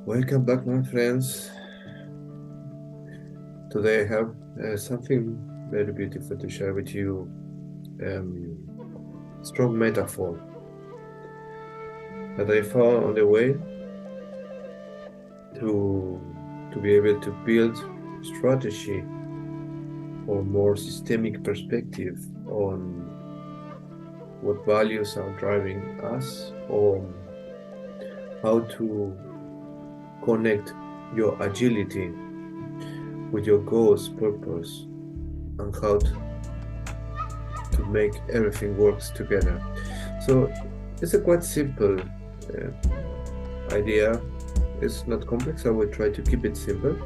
Welcome back, my friends. Today I have something very beautiful to share with you. Strong metaphor that I found on the way to be able to build strategy or more systemic perspective on what values are driving us, or how to connect your agility with your goals, purpose, and how to make everything works together. So it's a quite simple idea. It's not complex. I will try to keep it simple.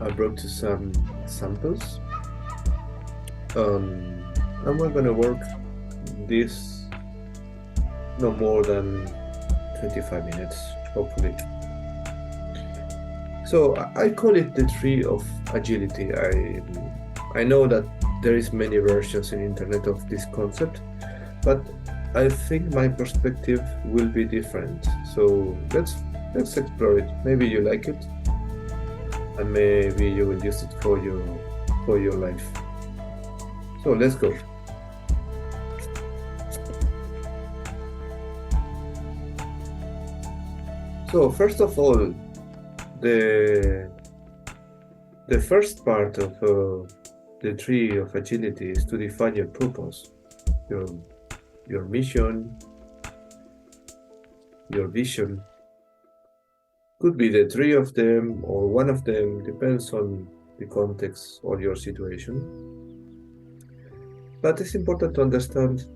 I brought you some samples, and we're gonna work this no more than 25 minutes, hopefully. So I call it the tree of agility. I know that there is many versions in internet of this concept, but I think my perspective will be different. So let's explore it. Maybe you like it, and maybe you will use it for your life. So let's go. So first of all, the first part of the tree of agility is to define your purpose, your mission, your vision. Could be the three of them or one of them, depends on the context or your situation. But it's important to understand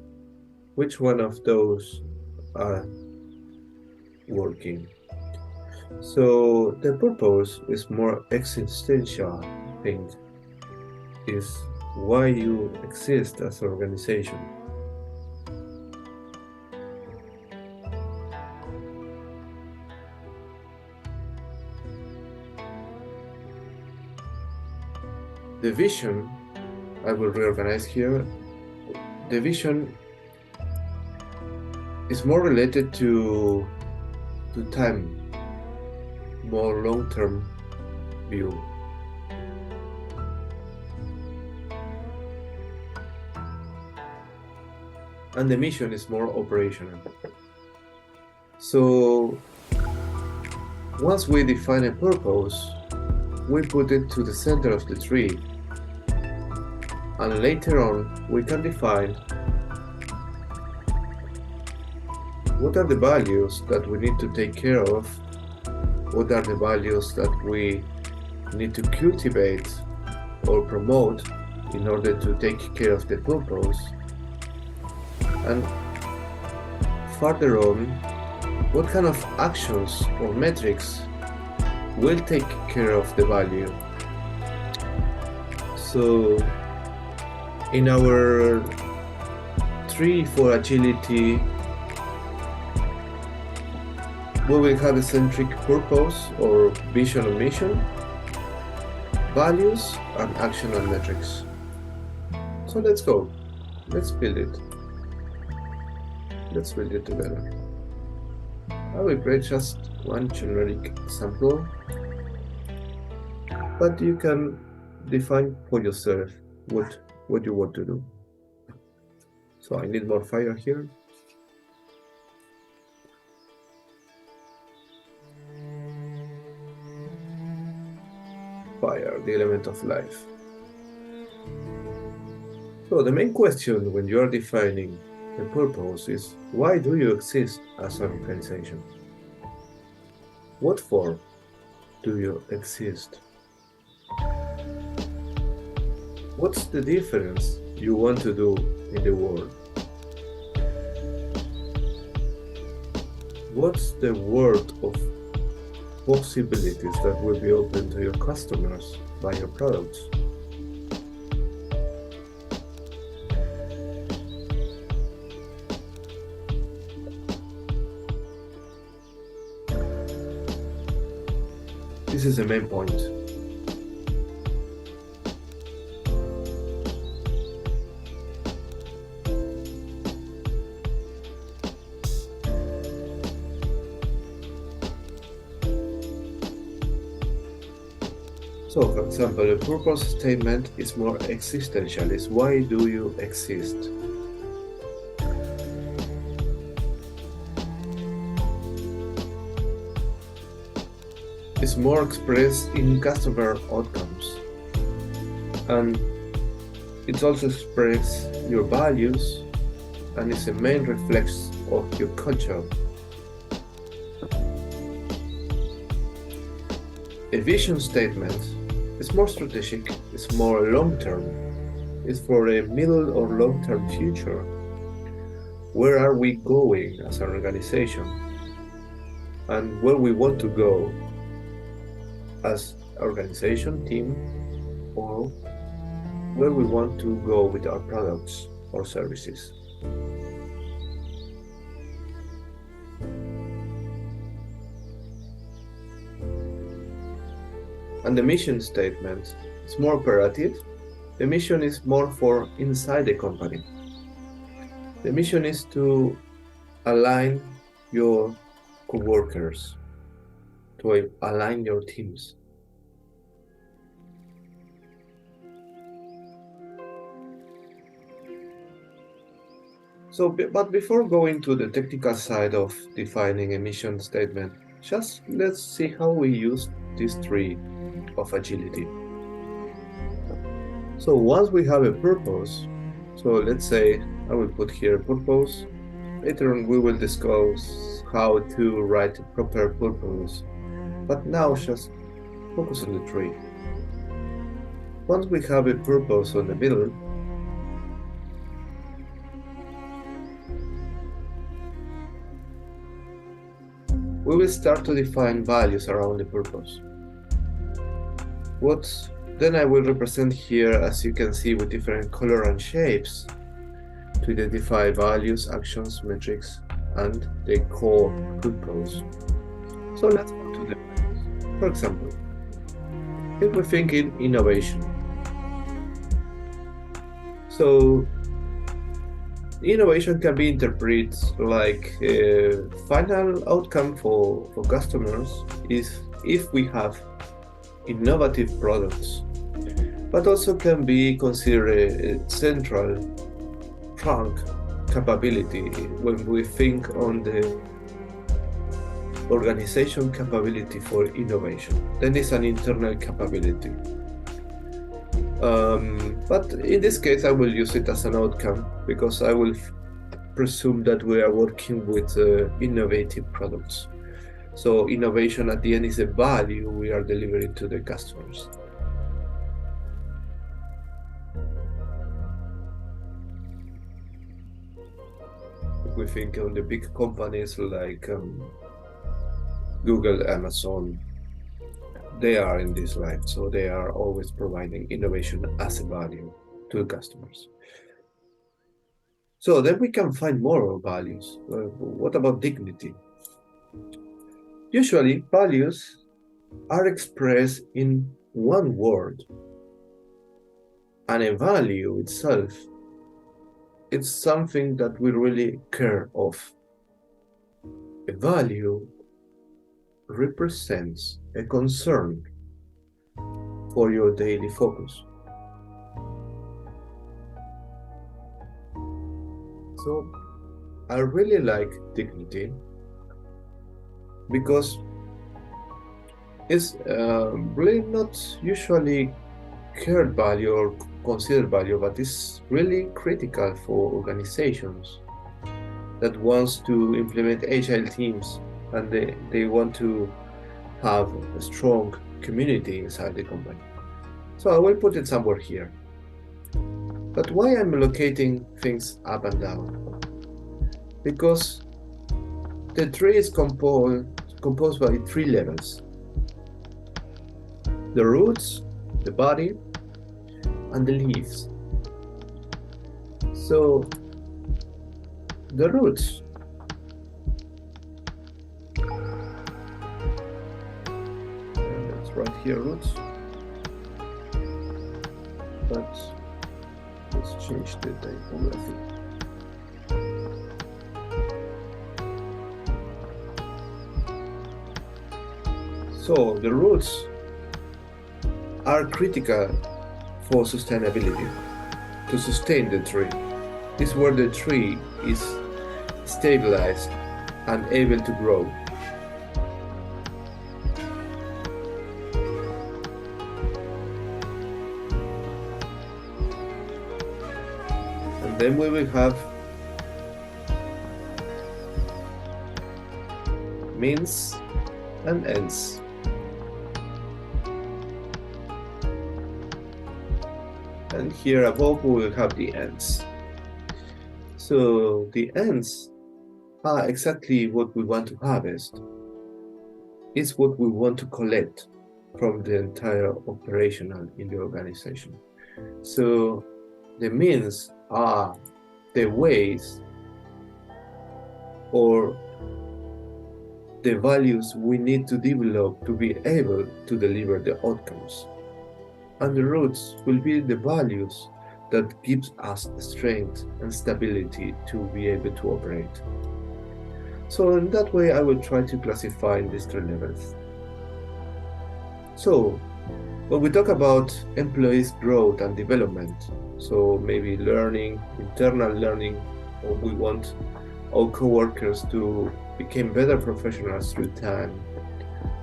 which one of those are working. So the purpose is more existential thing, is why you exist as an organization. The vision, I will reorganize here. The vision is more related to time, more long-term view. And the mission is more operational. So once we define a purpose, we put it to the center of the tree, and later on we can define what are the values that we need to take care of, what are the values that we need to cultivate or promote in order to take care of the purpose, and further on, what kind of actions or metrics will take care of the value. So in our tree for agility, we will have a centric purpose or vision and mission, values, and action and metrics. So let's go. Let's build it. Let's build it together. I will create just one generic sample, but you can define for yourself what you want to do. So I need more fire here. Fire, the element of life. So the main question when you are defining the purpose is, why do you exist as an organization? What for do you exist? What's the difference you want to do in the world? What's the world of possibilities that will be open to your customers by your products? This is the main point. So, for example, a purpose statement is more existential. It's why do you exist? It's more expressed in customer outcomes. And it also expresses your values and is a main reflex of your culture. A vision statement is more strategic, it's more long-term, it's for a middle or long-term future. Where are we going as an organization? And where we want to go as organization, team, or where we want to go with our products or services. And the mission statement is more operative. The mission is more for inside the company. The mission is to align your coworkers, to align your teams. So, but before going to the technical side of defining a mission statement, just let's see how we use this tree of agility. So once we have a purpose, so let's say I will put here a purpose. Later on we will discuss how to write a proper purpose. But now just focus on the tree. Once we have a purpose on the middle, we will start to define values around the purpose. Then I will represent here, as you can see, with different color and shapes to identify values, actions, metrics, and the core purpose. So let's go to the values. For example, if we think in innovation. So innovation can be interpreted like a final outcome for customers is if we have innovative products, but also can be considered a central trunk capability when we think on the organization capability for innovation. Then it's an internal capability. But in this case, I will use it as an outcome because I will presume that we are working with innovative products. So innovation at the end is a value we are delivering to the customers. If we think on the big companies like Google, Amazon, they are in this line. So they are always providing innovation as a value to the customers. So then we can find more values. What about dignity? Usually, values are expressed in one word, and a value itself, it's something that we really care of. A value represents a concern for your daily focus. So, I really like dignity because it's really not usually cared value or considered value, but it's really critical for organizations that wants to implement agile teams and they want to have a strong community inside the company. So I will put it somewhere here. But why I'm locating things up and down? Because the tree is composed by 3 levels: the roots, the body, and the leaves. So the roots, let's write here roots, but let's change the typography. So the roots are critical for sustainability, to sustain the tree. This is where the tree is stabilized and able to grow. And then we will have means and ends. And here above we will have the ends. So the ends are exactly what we want to harvest. It's what we want to collect from the entire operational in the organization. So the means are the ways or the values we need to develop to be able to deliver the outcomes. And the roots will be the values that gives us strength and stability to be able to operate. So in that way, I will try to classify in these 3 levels. So when we talk about employees' growth and development, so maybe learning, internal learning, or we want our co-workers to become better professionals through time,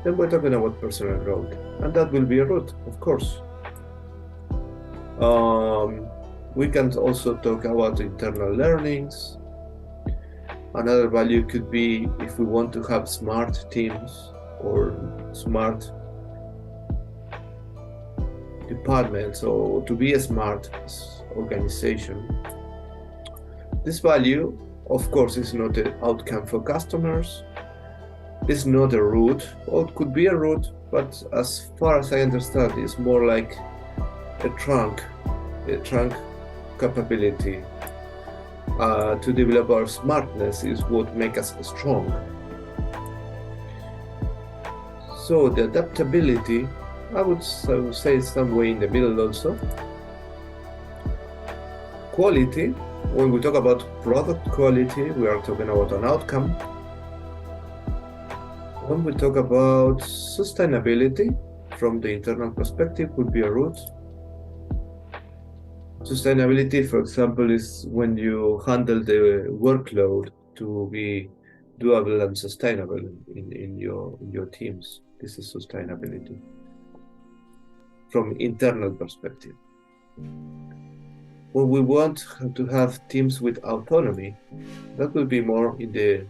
then we're talking about personal growth. And that will be a root, of course. We can also talk about internal learnings. Another value could be if we want to have smart teams or smart departments, or to be a smart organization. This value, of course, is not an outcome for customers. It's not a root, or it could be a root, but as far as I understand, it's more like a trunk capability. To develop our smartness is what makes us strong. So the adaptability, I would say somewhere in the middle also. Quality, when we talk about product quality, we are talking about an outcome. When we talk about sustainability, from the internal perspective, would be a root. Sustainability, for example, is when you handle the workload to be doable and sustainable in your teams. This is sustainability from internal perspective. When we want to have teams with autonomy, that will be more in the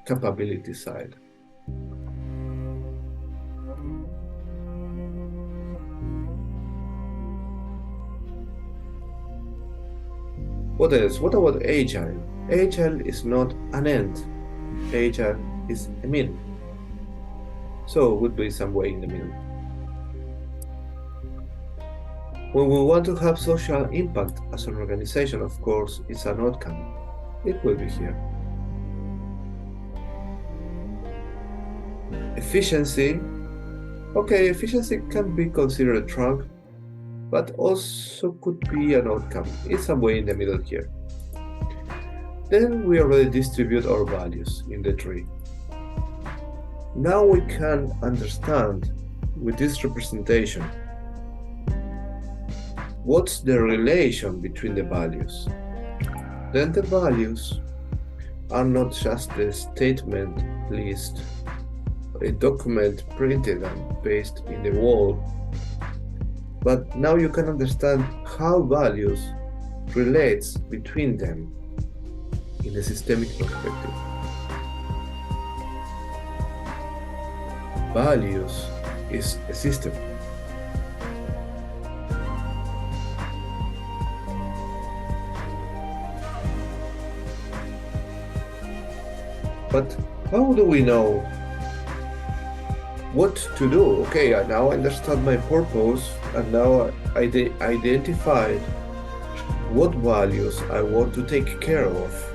capability side. What else? What about Agile? Agile is not an end. Agile is a mean. So it would be somewhere in the middle. When we want to have social impact as an organization, of course, it's an outcome. It will be here. Efficiency. Okay, efficiency can be considered a trunk, but also could be an outcome. It's somewhere in the middle here. Then we already distribute our values in the tree. Now we can understand with this representation what's the relation between the values. Then the values are not just a statement list, a document printed and pasted in the wall, but now you can understand how values relates between them in a systemic perspective. Values is a system. But how do we know what to do? Okay, I now understand my purpose, and now I identified what values I want to take care of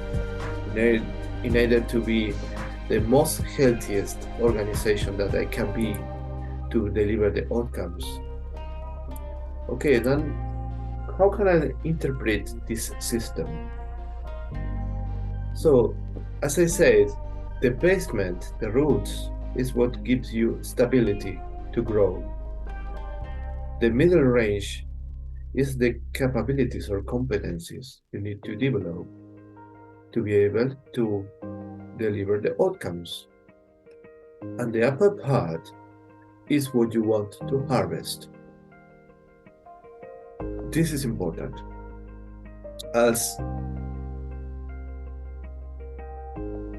in order to be the most healthiest organization that I can be to deliver the outcomes. Okay, then how can I interpret this system? So, as I said, the basement, the roots, is what gives you stability to grow. The middle range is the capabilities or competencies you need to develop to be able to deliver the outcomes. And the upper part is what you want to harvest. This is important, as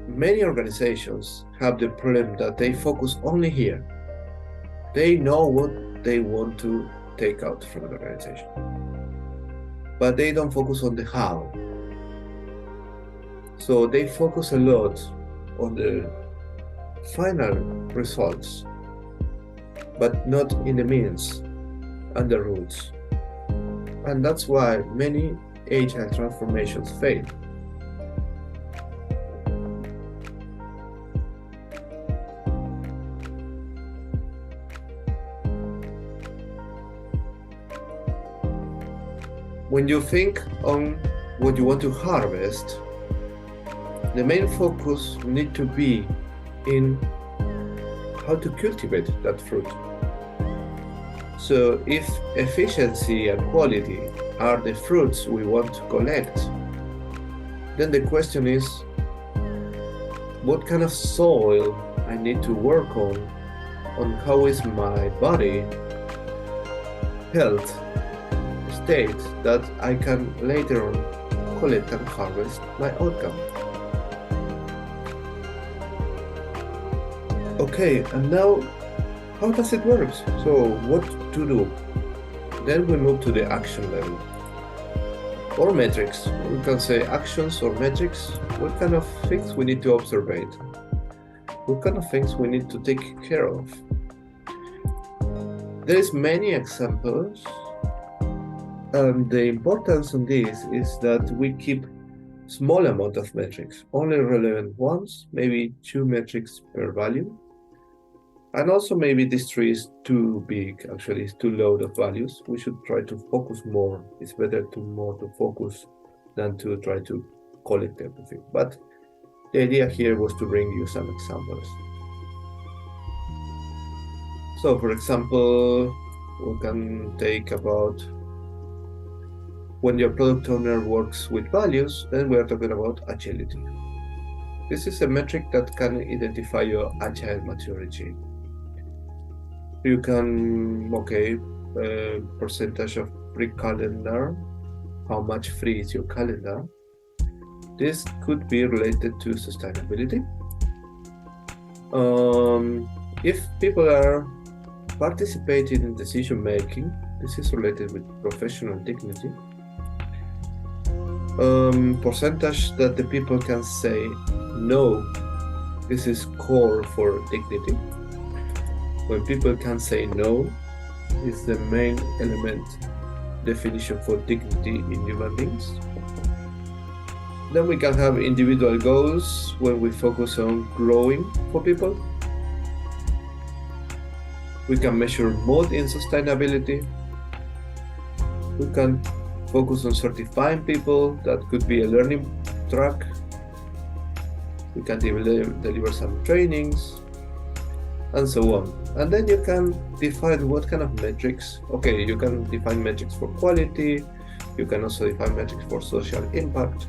many organizations have the problem that they focus only here. They know what they want to take out from the organization, but they don't focus on the how. So they focus a lot on the final results, but not in the means and the roots. And that's why many agile transformations fail. When you think on what you want to harvest, the main focus needs to be in how to cultivate that fruit. So if efficiency and quality are the fruits we want to collect, then the question is, what kind of soil I need to work on how is my body health state that I can later on collect and harvest my outcome. Okay, and now how does it work? So what to do? Then we move to the action level or metrics. We can say actions or metrics. What kind of things we need to observe? What kind of things we need to take care of? There is many examples, and the importance on this is that we keep small amount of metrics, only relevant ones, maybe 2 metrics per value. And also maybe this tree is too big, actually it's too load of values. We should try to focus more. It's better to focus than to try to collect everything. But the idea here was to bring you some examples. So for example, we can take about when your product owner works with values, then we are talking about agility. This is a metric that can identify your agile maturity. You can, percentage of free calendar, how much free is your calendar. This could be related to sustainability. If people are participating in decision making, this is related with professional dignity. Percentage that the people can say no, this is core for dignity. When people can say no, is the main element definition for dignity in human beings. Then we can have individual goals when we focus on growing for people. We can measure mode in sustainability. We can focus on certifying people. That could be a learning track. We can deliver some trainings and so on. And then you can define what kind of metrics. Okay, you can define metrics for quality. You can also define metrics for social impact.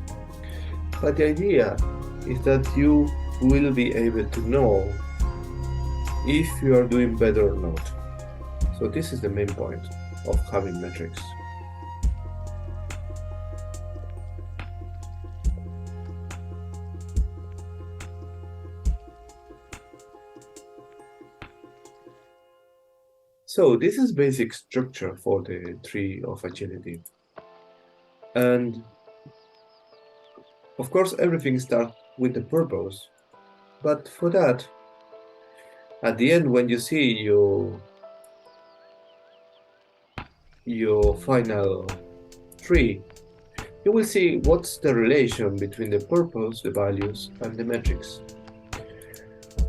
But the idea is that you will be able to know if you are doing better or not. So this is the main point of having metrics. So this is basic structure for the tree of agility. And of course, everything starts with the purpose. But for that, at the end, when you see your final tree, you will see what's the relation between the purpose, the values, and the metrics.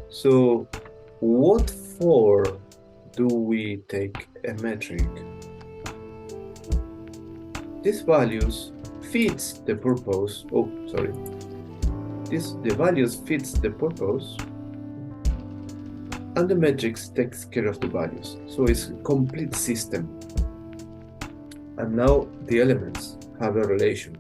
So what for do we take a metric? These values fits the purpose. The values fits the purpose, and the metrics takes care of the values. So it's a complete system. And now the elements have a relation.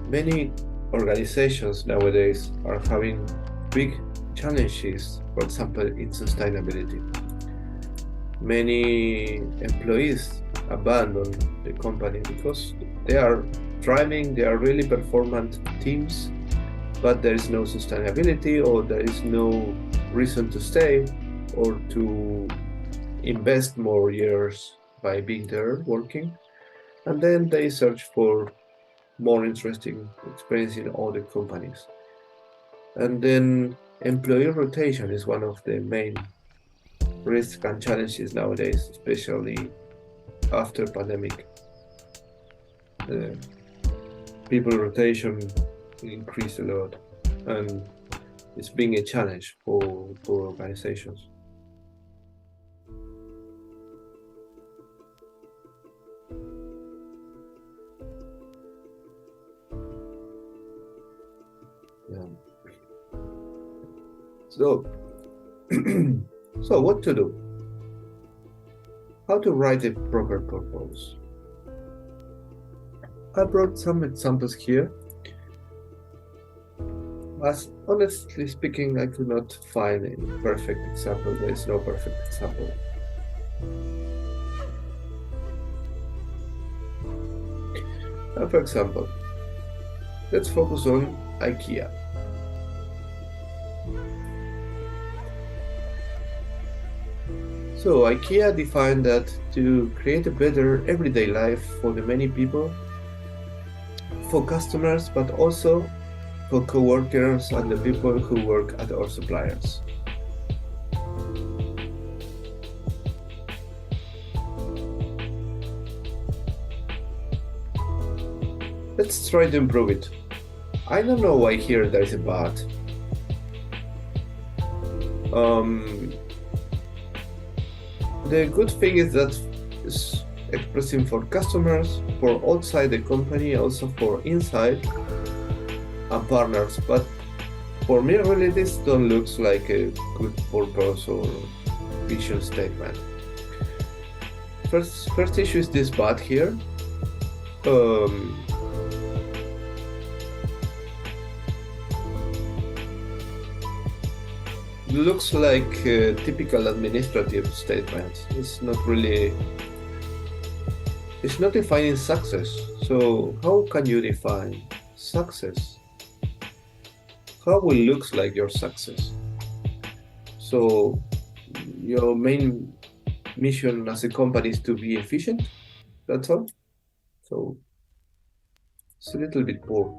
Many organizations nowadays are having big challenges, for example, in sustainability. Many employees abandon the company because they are thriving, they are really performant teams, but there is no sustainability, or there is no reason to stay or to invest more years by being there working. And then they search for more interesting experience in other companies. And then employee rotation is one of the main risks and challenges nowadays, especially after pandemic. The people rotation increased a lot, and it's being a challenge for organizations. Yeah. So, so what to do? How to write a proper purpose? I brought some examples here. As honestly speaking, I could not find a perfect example. There is no perfect example. For example, let's focus on IKEA. So IKEA defined that to create a better everyday life for the many people, for customers, but also for co-workers and the people who work at our suppliers. Let's try to improve it. I don't know why here there is a but. The good thing is that it's expressing for customers, for outside the company, also for inside and partners. But for me, really, this don't look like a good purpose or vision statement. First issue is this but here. Looks like a typical administrative statement. It's not defining success. So how can you define success? How will looks like your success? So your main mission as a company is to be efficient. That's all. So it's a little bit poor.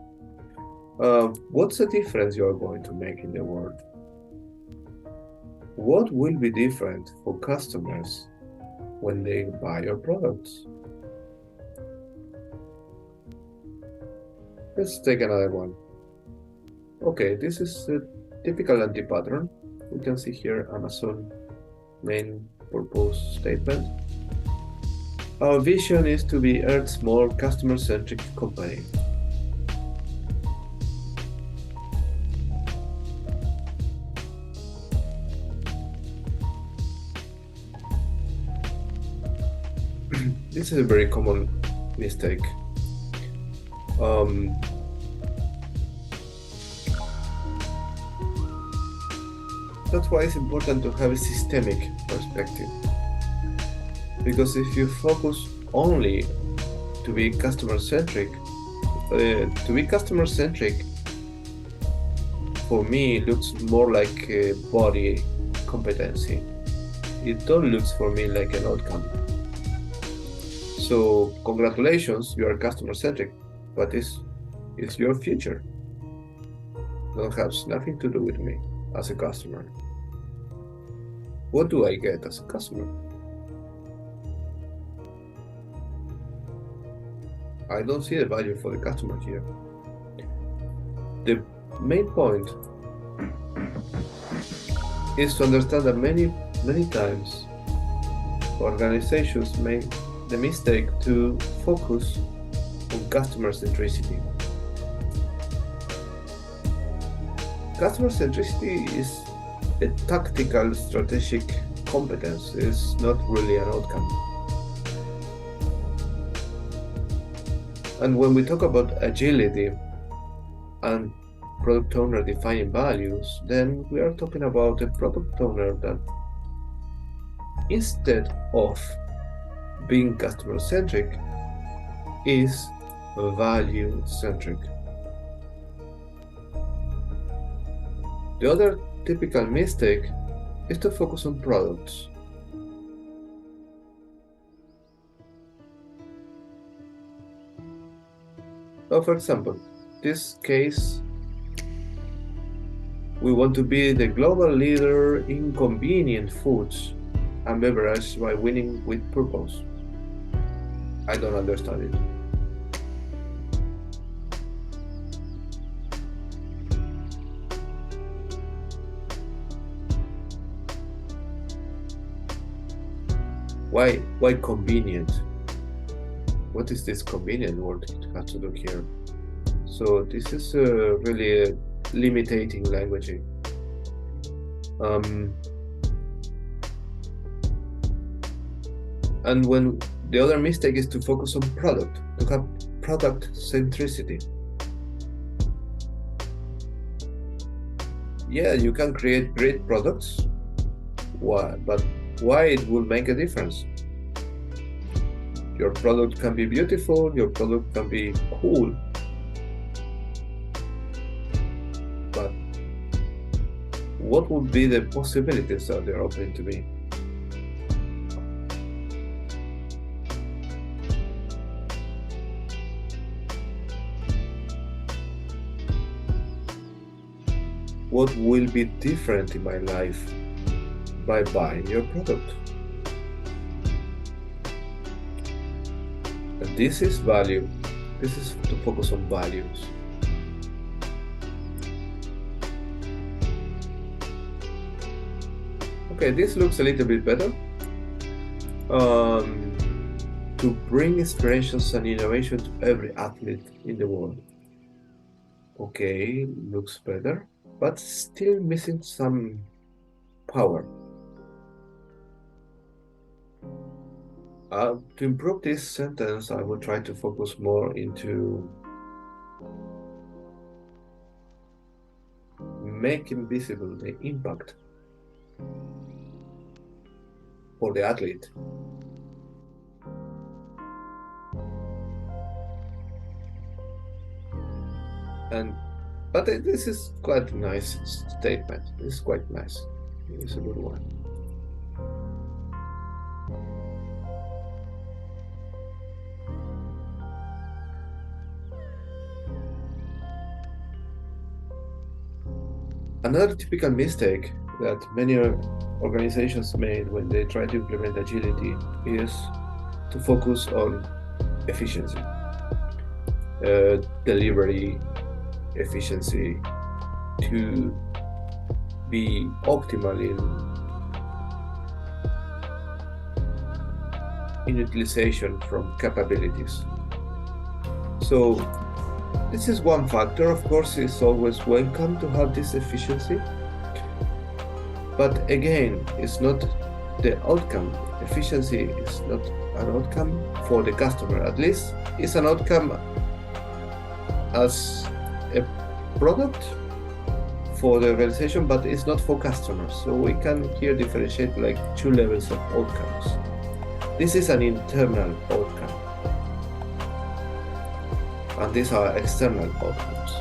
What's the difference you are going to make in the world? What will be different for customers when they buy your products? Let's take another one. Okay, this is a typical anti-pattern. We can see here Amazon main purpose statement. Our vision is to be Earth's more customer-centric company. This is a very common mistake. That's why it's important to have a systemic perspective. Because if you focus only to be customer-centric, for me, it looks more like a body competency. It don't look for me like an outcome. So congratulations, you are customer-centric, but it's your future. It has nothing to do with me as a customer. What do I get as a customer? I don't see the value for the customer here. The main point is to understand that many times organizations make the mistake to focus on customer centricity. Customer centricity is a tactical strategic competence. It's not really an outcome. And when we talk about agility and product owner defining values, then we are talking about a product owner that instead of being customer centric is value centric. The other typical mistake is to focus on products. So for example, this case, we want to be the global leader in convenient foods and beverages by winning with purpose. I don't understand it. Why convenient? What is this convenient word it has to do here? So this is really a limiting languaging. And when the other mistake is to focus on product, to have product centricity. Yeah, you can create great products. Why? But why it will make a difference? Your product can be beautiful, your product can be cool, but what would be the possibilities that they're opening to me? What will be different in my life by buying your product? And this is value. This is to focus on values. Okay, this looks a little bit better. To bring inspirations and innovation to every athlete in the world. Okay, looks better, but still missing some power. To improve this sentence, I will try to focus more into making visible the impact for the athlete. But this is quite a nice statement. This is quite nice. It's a good one. Another typical mistake that many organizations made when they try to implement agility is to focus on efficiency, delivery efficiency, to be optimal in utilization from capabilities. So this is one factor. Of course, it's always welcome to have this efficiency, but again, it's not the outcome. Efficiency is not an outcome for the customer. At least it's an outcome as a product for the organization, but it's not for customers. So we can here differentiate like two levels of outcomes. This is an internal outcome, and these are external outcomes.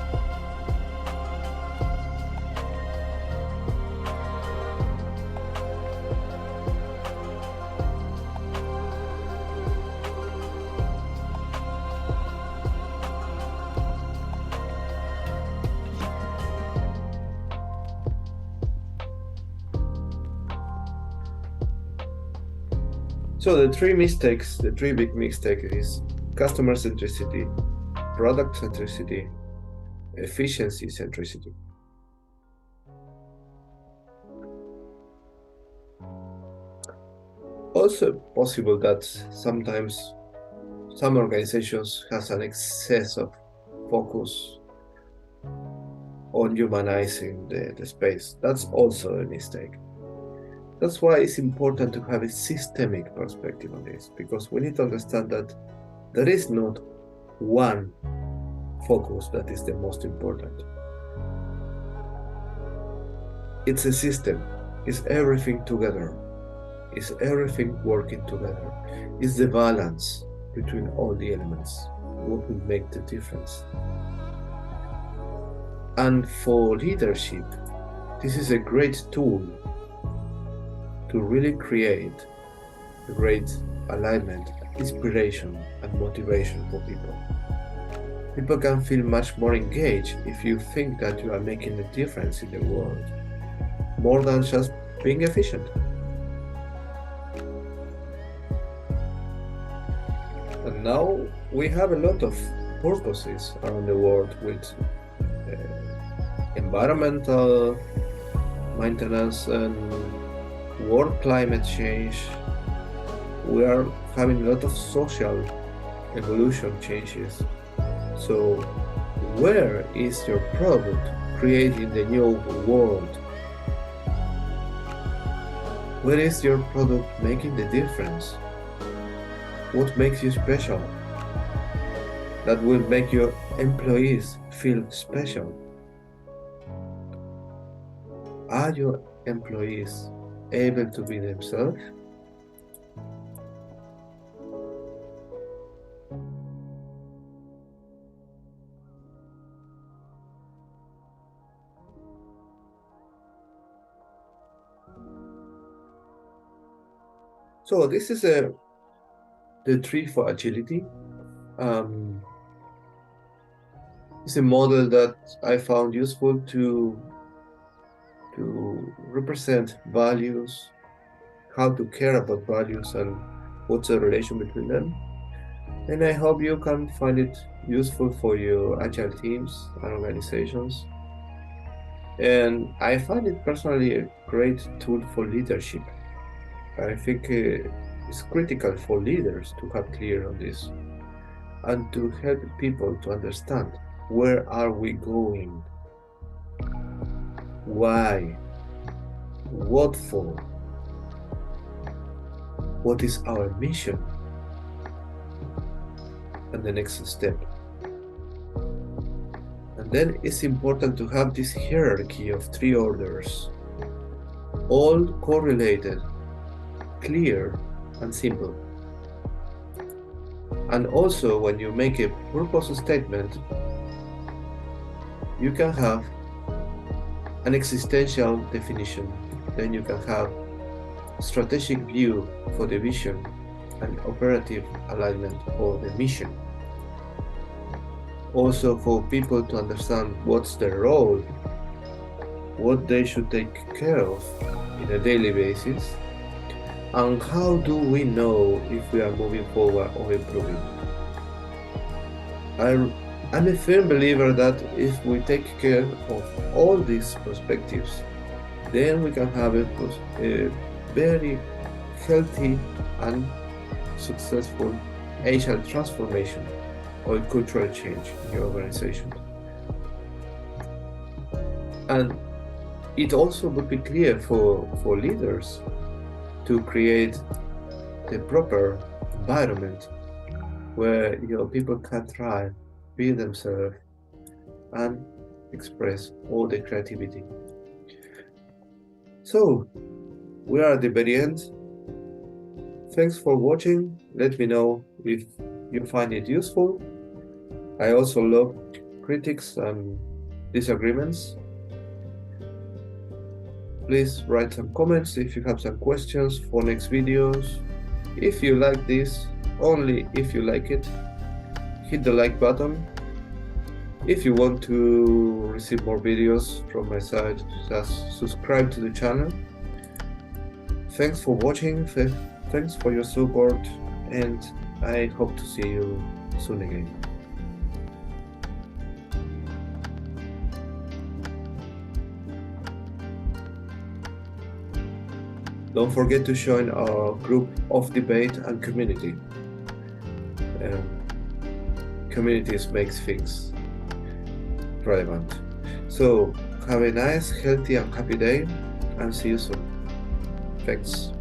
So the three big mistakes is customer centricity, product centricity, efficiency centricity. Also possible that sometimes some organizations has an excess of focus on humanizing the space. That's also a mistake. That's why it's important to have a systemic perspective on this, because we need to understand that there is not one focus that is the most important. It's a system. It's everything together. It's everything working together. It's the balance between all the elements what will make the difference. And for leadership, this is a great tool to really create a great alignment, inspiration, and motivation for people. People can feel much more engaged if you think that you are making a difference in the world, more than just being efficient. And now we have a lot of purposes around the world with environmental maintenance and world climate change. We are having a lot of social evolution changes. So where is your product creating the new world? Where is your product making the difference? What makes you special? That will make your employees feel special. Are your employees able to be themselves? So this is the tree for agility. It's a model that I found useful to represent values, how to care about values and what's the relation between them. And I hope you can find it useful for your agile teams and organizations. And I find it personally a great tool for leadership. I think it's critical for leaders to have clear on this and to help people to understand where are we going, why, what for, what is our mission, and the next step. And then it's important to have this hierarchy of 3 orders, all correlated, clear, and simple. And also, when you make a purpose statement, you can have an existential definition. Then you can have strategic view for the vision and operative alignment for the mission. Also, for people to understand what's their role, what they should take care of in a daily basis, and how do we know if we are moving forward or improving. I'm a firm believer that if we take care of all these perspectives, then we can have a very healthy and successful agile transformation or cultural change in your organization. And it also would be clear for leaders to create the proper environment where your people can thrive, be themselves, and express all the creativity. So, we are at the very end. Thanks for watching. Let me know if you find it useful. I also love critics and disagreements. Please write some comments if you have some questions for next videos. If you like this, only if you like it, hit the like button. If you want to receive more videos from my side, just subscribe to the channel. Thanks for watching, thanks for your support, and I hope to see you soon again. Don't forget to join our group of debate and community. Communities makes things relevant. So have a nice, healthy, and happy day, and see you soon. Thanks.